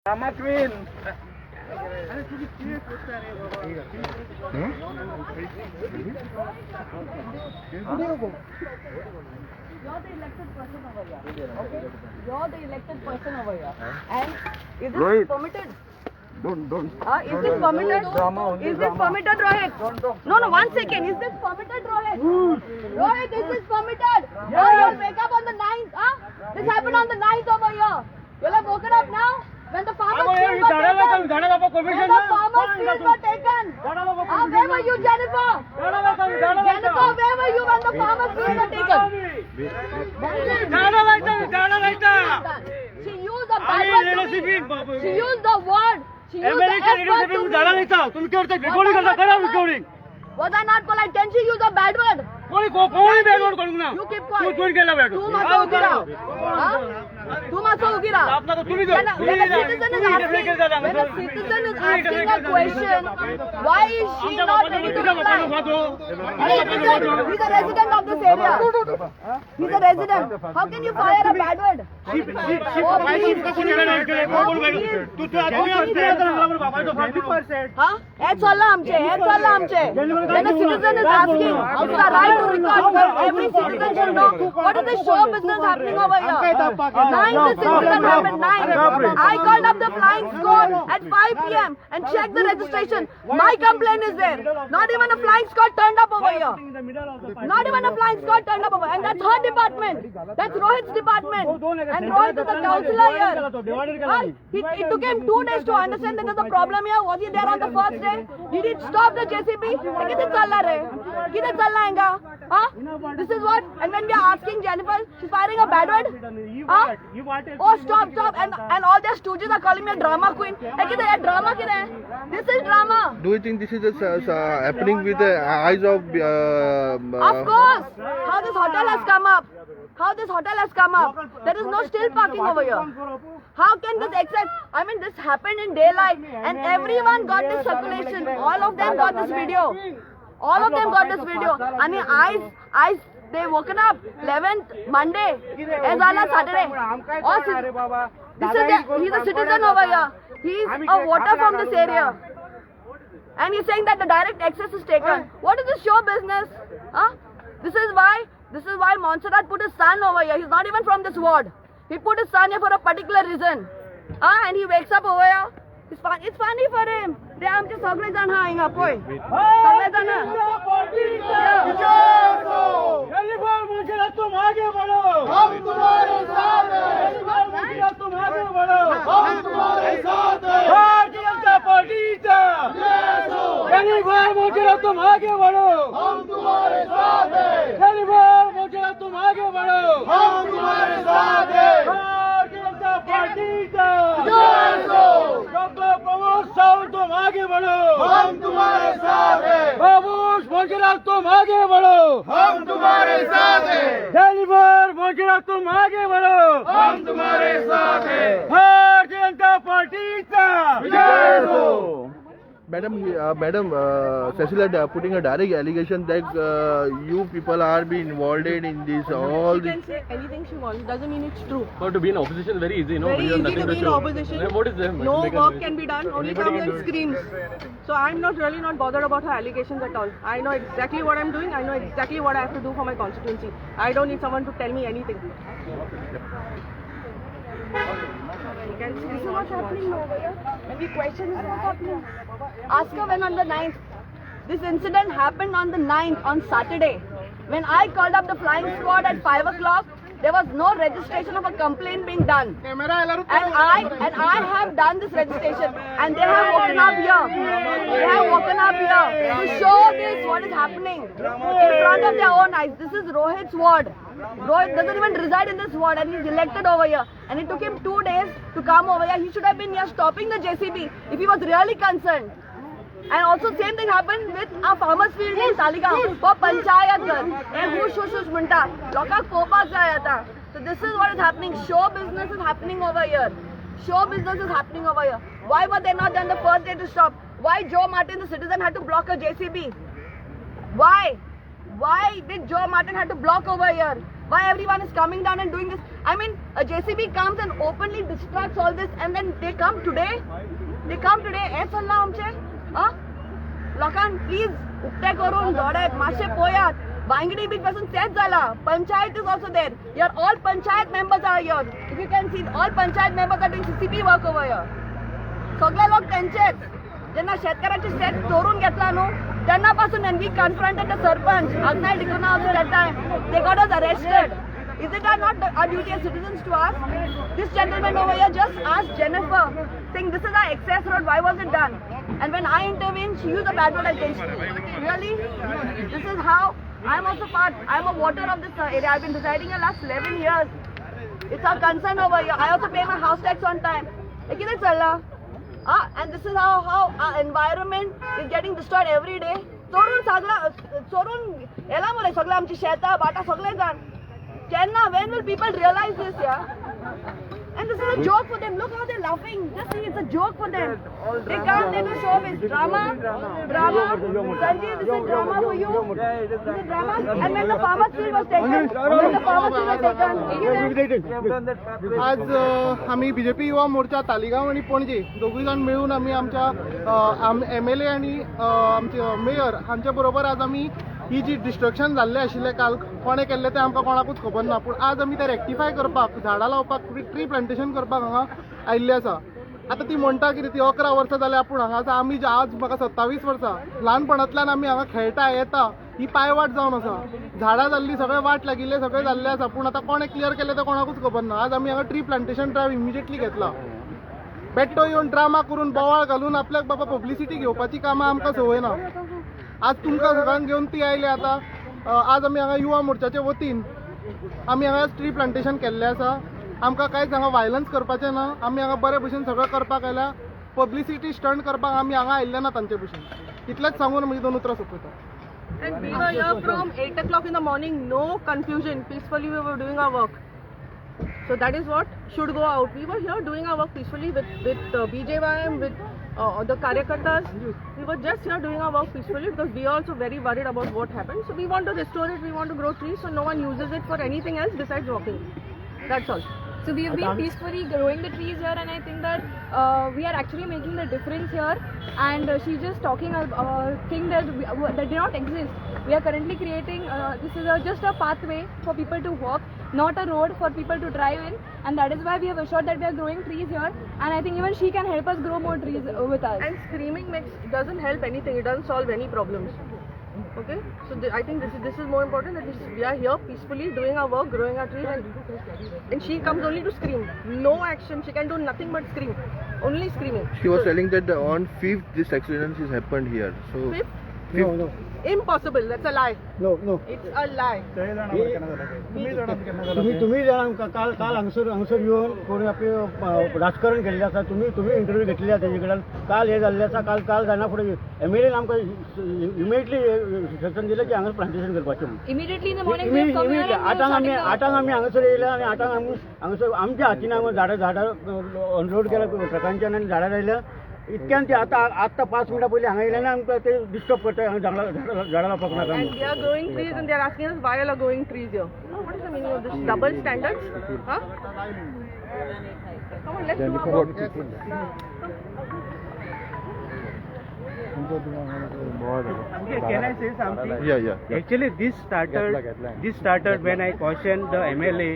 Drama queen. You're the elected person over here. Okay? You're the elected person over here. And is this Rohit. permitted? Don't. Is this permitted? Drama only. Is this permitted, Rohit? No, 1 second. Is this permitted, Rohit? Rohit, is this permitted? Yes. You'll wake up on the 9th, huh? This happened on the 9th over here. You'll have woken up now? When the farmers' fields were taken. When the farmers' fields were taken. Where were you, Jennifer? Jennifer, where were you when the farmers' fields were taken? She used a bad word to me. She used the word. She used the F word to me. Was I not polite? Can she use a bad word? You keep quiet. तू मत उगी रहा. तू मत उगी रहा. When a citizen is asking a question, why is she not ready to reply? He's a resident of this area. He's a resident. How can you fire a bad word? Heads all आमचे. When a citizen is asking, it's a right to record. Every citizen should know what is the show business happening over here. 9th this incident happened. 9th. I called up the flying squad at 5 p.m. and checked the registration. My complaint is there. Not even a flying squad turned up over here. Not even a flying squad turned up over here. And that's her department. That's Rohit's department. And Rohit is the councillor here. It took him 2 days to understand that there's a problem here. Was he there on the first day? Did he stop the JCB? किधर चल रहा है? This is what? And when we are asking Jennifer, she's firing a bad word? Oh, stop. And all their stooges are calling me a drama queen. Drama kya hai? This is drama. Do you think this is happening with the eyes of... Of course. How this hotel has come up. There is no still parking over here. How can this excess? I mean, this happened in daylight and everyone got this circulation. All of them got this video. And they woken up 11th Monday, Ezala Saturday. He's a citizen over here. He's a voter from this area. And he's saying that the direct access is taken. What is this show business? This is why Montserrat put his son over here. He's not even from this ward. He put his son here for a particular reason. And he wakes up over here. It's funny for him. They are just सगळे जण हा हिंगा पोय. सगळे जण. तुम आगे बढ़ो. हम तुम्हारे साथ हैं. तुम आगे बढ़ो. हम तुम्हारे साथ हैं. भारतीय जनता पार्टी का. तुम आगे बढ़ो. हम तुम्हारे साथ हैं. तुम आगे बढ़ो. हम तुम्हारे साथ हैं. भारतीय जनता पार्टी का. तुम आगे बढ़ो. हम तुम्हारे साथ हैं. बाबूश मोजरा तुम आगे बढ़ो. हम तुम्हारे साथ हैं. जेनिफर मोजरा तुम आगे बढ़ो. हम तुम्हारे साथ हैं. भारतीय जनता पार्टी का विजय हो. Madam, Cecil putting a direct allegation that you people are being involved in this all. She can say anything she wants. Doesn't mean it's true. But to be in opposition is very easy, you know. Very You have easy nothing to be in show. opposition. Then what is there? No work can be done. Only comes and screams. So I'm not bothered about her allegations at all. I know exactly what I'm doing. I know exactly what I have to do for my constituency. I don't need someone to tell me anything. This is what's happening over here. When we question this, what's happening? Ask her when on the 9th. This incident happened on the 9th, on Saturday. When I called up the flying squad at 5 o'clock, there was no registration of a complaint being done. And I have done this registration. And they have woken up here. To show this what is happening in front of their own eyes. This is Rohit's ward. Rohit doesn't even reside in this ward and he's elected over here. And it took him 2 days to come over here. He should have been here stopping the JCB if he was really concerned. And also same thing happened with our farmers field in Taligaon for Panchayat Ghar. And who shush munta. Loka kopa jaya tha. So this is what is happening. Show business is happening over here. Why were they not there on the first day to stop? Why Joe Martin, the citizen, had to block a JCB? Why did Joe Martin have to block over here? Why everyone is coming down and doing this? I mean, a JCB comes and openly distracts all this, and then they come today. They come today. हे चल्ला आमचे, लोकांक please उक्ते करून दोडे मातशे पळयात. Bangadi beach पासून तेच जाला. Panchayat is also there. Here all panchayat members are here. If you can see, all panchayat members are doing CCP work over here. सगळे लोक त्यांचेच. जेन्ना शेतकऱ्याचे शेत चोरून घेतला न्हू, तेन्ना पासून when we confronted the sarpanch, Agnay Dikona also that time, they got us arrested. Is it not our duty as citizens to ask? This gentleman over here just asked Jennifer, saying this is our access road, why was it done? And when I intervened, she used a bad word against me. Really? This is how I'm also part. I'm a voter of this area. I've been residing here last 11 years. It's our concern over here. I also pay my house tax on time. Ekide challa. And this is how our environment is getting destroyed every day. चोरून येला मरे सगळे आमची शेतां बाटा सगळे जाण. When will people realize this, yeah? And this is a joke for them. Look how they're laughing. Just see, it's a joke for them. They come, they do show it's drama. Sanjeev, this is drama for you. This is drama. And when the farmer's field was taken, आज आम्ही BJP Yuva Morcha Taleigao आणि पणजी दोघी जाण मिळून आम्ही आमच्या MLA आणि आमचे मेयर हांच्या बरोबर आज आम्ही ही जी डिस्ट्रक्शन जाल्लें आशिल्लें काल कोणें केल्लें तें आमकां कोणाकूच खबर ना, पूण आज आमी तें रेक्टिफाय करपाक झाडां लावपाक ट्री प्लांटेशन करपाक हांगा आयिल्ले आसा. आतां ती म्हणटा कितें ती 11 वर्सां जाल्यार पूण हांगा आसा आमी आज म्हाका 27 वर्सां ल्हानपणांतल्यान आमी हांगा खेळटा येता ही पायवाट जावन आसा. झाडां जाल्लीं सगळें वाट लागिल्लें सगळें जाल्लें आसा, पूण आतां कोणें क्लियर केलें तें कोणाकूच खबर ना. आज आमी हांगा ट्री प्लांटेशन ड्रायव्ह इमिजिएटली घेतला. बेट्टो येवन ड्रामा करून बोवाळ घालून आपल्याक बाबा पब्लिसिटी घेवपाची कामां आमकां संवय ना. आज तुमकां सगळ्यांक घेवन ती आयले. आतां आज आमी हांगा युवा मोर्चाचे वतीन आमी हांगा ट्री प्लांटेशन केल्लें आसा. आमकां कांयच हांगा वायलन्स करपाचें ना. आमी हांगा बरे भशेन सगळें करपाक आयल्या. पब्लिसिटी स्टंट करपाक आमी हांगा आयिल्ले ना तांचे भशेन. इतलेंच सांगून म्हजी 2 उतरां सोंपयता. And we were here from 8 o'clock in the morning, no confusion, peacefully we were doing our work. So that is what should go out. We were here doing our work peacefully with BJYM, with the Karyakartas. We were just here doing our work peacefully because we are also very worried about what happened. So we want to restore it, we want to grow trees so no one uses it for anything else besides walking. That's all. So we have been peacefully growing the trees here, and I think that we are actually making the difference here. And she's just talking about things that do not exist. We are currently creating, this is just a pathway for people to walk, not a road for people to drive in. And that is why we have assured that we are growing trees here. And I think even she can help us grow more trees with us. And screaming doesn't help anything, it doesn't solve any problems. Okay, so I think this is more important, that we are here peacefully doing our work, growing our trees, and she comes only to scream. No action, she can do nothing but scream, only screaming. She was telling that on 5th this accident has happened here. So 5th? No. Impossible, that's a lie. No. It's a lie. तुम्ही जाणां काल हांगसर येवन कोणी आपले राजकारण केल्लें आसा. तुम्ही इंटरव्यू घेतलेली आसा तेजे कडल्यान. काल हे जाल्लें आसा. काल जायना फुडें MLA आमकां इमिडिएटली सेक्शन दिलें की हांगा प्लांटेशन करपाचें. Immediately in the morning we have come here and we are starting the आठांक आमी हांगासर येयले आनी आठांक आमी हांगासर आमच्या हातीन हांगा झाडां अनलोड केल्या ट्रकांच्यान आनी झाडां लायल्या. इतक्यान ते आतां 5 मिनटां पयलीं हांगा येयले आनी आमकां ते डिस्टर्ब करता झाडां लावपाक नाका. And they are growing trees and they are asking us why are growing trees here. What is the meaning of this? Double standards? Huh? Come on, let's do our work. Can I say something? yeah. Actually, this started when I cautioned the MLA.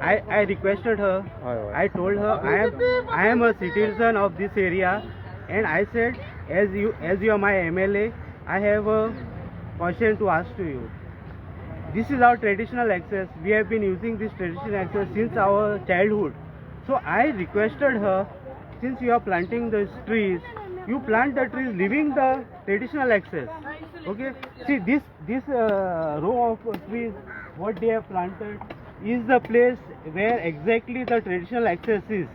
I requested her. I told her I am a citizen of this area, and I said, as you are my MLA, I have a question to ask to you. This is our traditional access. We have been using this traditional access since our childhood. So I requested her, since you are planting these trees, you plant the trees leaving the traditional access. Okay. See this row of trees, what they have planted is the place where exactly the traditional access is.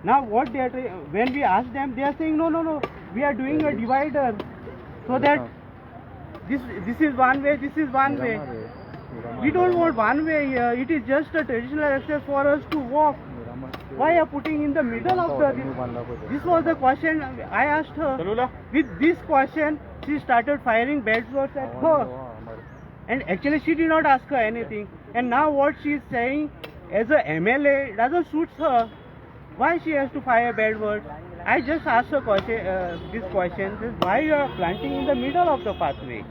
Now what they are when we ask them, they are saying no, we are doing a divider so that this is one way, this is one way. We don't want one way here. It is just a traditional access for us to walk. Why are putting in the middle of this was the question I asked her. With this question, she started firing bad words at her. And actually she did not ask her anything. And now what she is saying as a MLA doesn't suit her. Why she has to fire bad words? I just asked her this question: why you are planting in the middle of the pathway?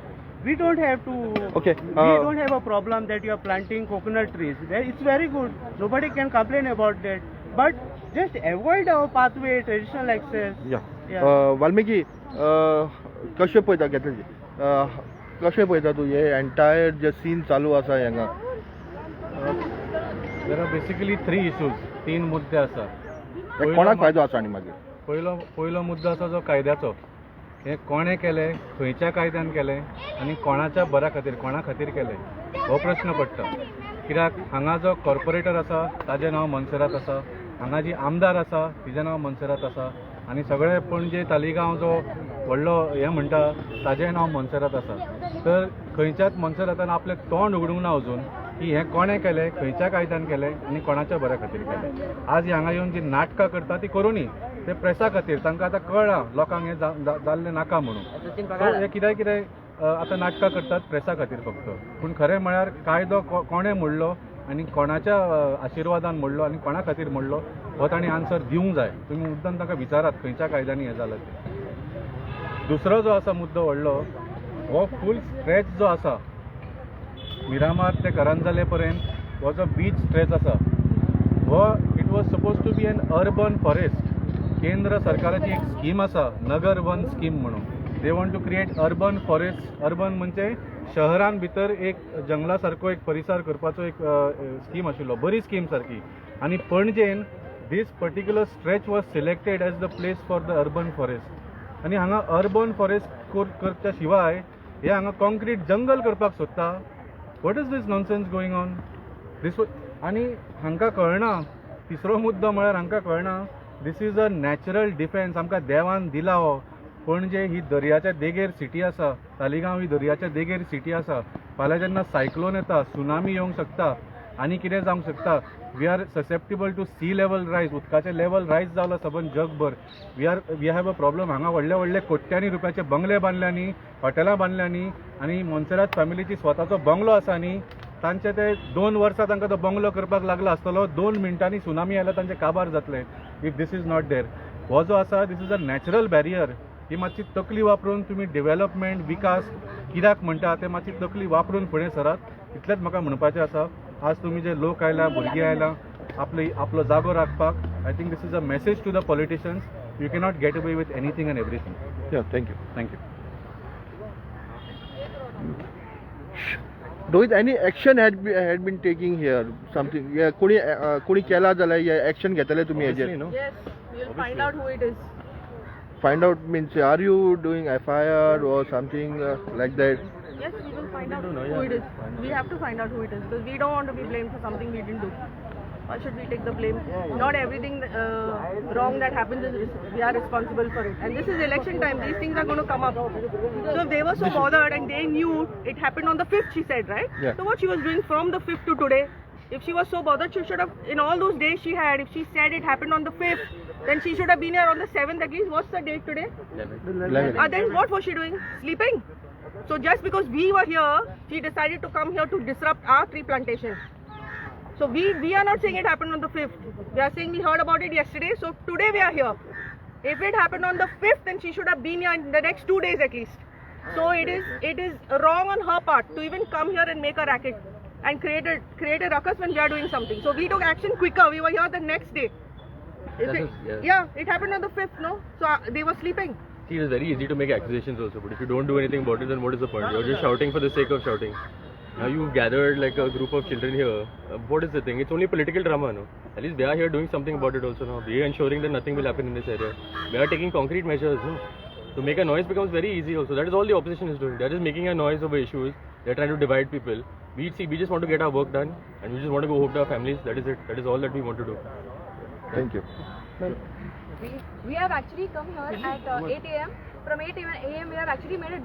We don't have to. Okay. We don't have a problem that you are planting coconut trees. It's very good. Nobody can complain about that. But just avoid our pathway, traditional access. या वाल्मिकी कशें पळयता घेतलें कशें पळयता तूं हे entire जे scene चालू आसा हांगा देर आर बेसिकली 3 issues, 3 मुद्दे आसा. कोणाक फायदो आसा आनी मागीर पयलो मुद्दो आसा जो कायद्याचो. हे कोणे केलें, खंयच्या कायद्यान केलें आनी कोणाच्या बऱ्या खातीर, कोणा खातीर केलें हो प्रश्न पडटा. कित्याक हांगा जो कॉर्पोरेटर आसा ताजें नांव मनसरात आसा, हांगा जी आमदार आसा तिजें नांव मनसरात आसा, आनी सगळे पणजे तालिगांव जो व्हडलो हें म्हणटा ताजें नांव मनसरात आसा. तर खंयच्याच मनसरातान आपलें तोंड उगडूंक ना अजून की हें कोणें केलें, खंयच्या कायद्यान केलें आनी कोणाच्या बऱ्या खातीर केलें. आज हांगा येवन जी नाटकां करता ती करुनी, ते प्रेसा खातीर तांकां आतां कळ्ळां लोकांक हें जाल्लें नाका म्हणून. सो हे कितें आतां नाटकां करतात प्रेसा खातीर फक्त. पूण खरें म्हळ्यार कायदो कोणें मोडलो आनी कोणाच्या आशिर्वादान मोडलो आनी कोणा खातीर मोडलो हो ताणें आन्सर दिवंक जाय. तुमी मुद्दम ताका विचारात खंयच्या कायद्यांनी हें जालां तें. दुसरो जो आसा मुद्दो व्हडलो हो फूल स्ट्रेच जो आसा मिरामार ते करंजाले पर्यंत हो जो बीच स्ट्रेच आसा हो it was suppose to be an urban forest. केंद्र सरकाराची एक स्कीम आसा नगर वन स्कीम म्हणून. They want to create urban forest. Urban म्हणजे शहरान भितर एक जंगला सारको एक परिसर करपाचो एक स्कीम आशिल्लो, बरी स्कीम सारकी. आनी पणजेन this particular stretch was selected as the place for the urban forest. आनी हांगा अर्बन फॉरेस्ट करच्या शिवाय हे हांगा कॉन्क्रीट जंगल करपाक सोदता. What is this nonsense going on this. आनी हांकां कळना. तिसरो मुद्दो म्हळ्यार हांकां कळना this is a natural defence. आमकां देवान दिला हो. पणजे ही दर्याच्या देगेर सिटी आसा, तालिगांव ही दर्याच्या देगेर सिटी आसा. फाल्यां जेन्ना सायक्लोन येता, सुनामी येवंक शकता आनी कितें जावंक शकता. We are susceptible to sea level rise. उदकाचें लेवल रायज जालां सबंद जगभर. We have a problem. हांगा व्हडले व्हडले कोट्यांनी रुपयाचे बंगले बांदल्यांनी, हॉटेलां बांदल्यांनी आनी मोन्सेरात फॅमिलीची स्वताचो बंगलो आसा न्ही तांचे ते 2 वर्सां तांकां तो बंगलो करपाक लागला आसतलो. 2 मिनटांनी सुनामी आयल्यार तांचें काबार जातलें if this is not there. हो जो आसा this is a natural barrier. ही मातशी तकली वापरून तुमी डेव्हलपमेंट विकास कित्याक म्हणटा ते मातशी तकली वापरून फुडें सरात. इतलेंच म्हाका म्हणपाचें आसा. आज तुमी जे लोक आयला, भुरगीं आयला आपलो जागो राखपाक. I think this is a message to the politicians. You cannot get away with anything and everything. Thank you. Thank you. Rohit, any action had been taking here? Something कोणी केला जाल्यार हे action घेतले तुमी हेजेर? Yes, we'll find out who it is. Find out means are you doing FIR or something like that? Yes, we will find out who it is. We have to find out who it is because we don't want to be blamed for something we didn't do. Why should we take the blame? Not everything wrong that happens is we are responsible for it. And this is election time. These things are going to come up. So if they were so bothered and they knew it happened on the 5th, she said, right? Yeah. So what she was doing from the 5th to today, if she was so bothered, she should have, in all those days she had, if she said it happened on the 5th, then she should have been here on the 7th at least. What's the date today? 11. Then what was she doing? Sleeping? So just because we were here, she decided to come here to disrupt our tree plantation. So we are not saying it happened on the 5th. We are saying we heard about it yesterday. So today we are here. If it happened on the 5th, then she should have been here in the next 2 days at least. So it is wrong on her part to even come here and make a racket and create a ruckus when we are doing something. So we took action quicker. We were here the next day. Yeah, it happened on the 5th, no? So they were sleeping. See, it is very easy to make accusations also, but if you don't do anything about it, then what is the point? You're just shouting for the sake of shouting. Now you've gathered like a group of children here. What is the thing? It's only political drama, no? At least they are here doing something about it also now. They are ensuring that nothing will happen in this area. They are taking concrete measures, no? To make a noise becomes very easy also. That is all the opposition is doing. They are just making a noise over issues. They are trying to divide people. We just want to get our work done and we just want to go home to our families. That is it. That is all that we want to do. Thank you. We have actually come here at 8 a.m. From 8 a.m. we have actually made a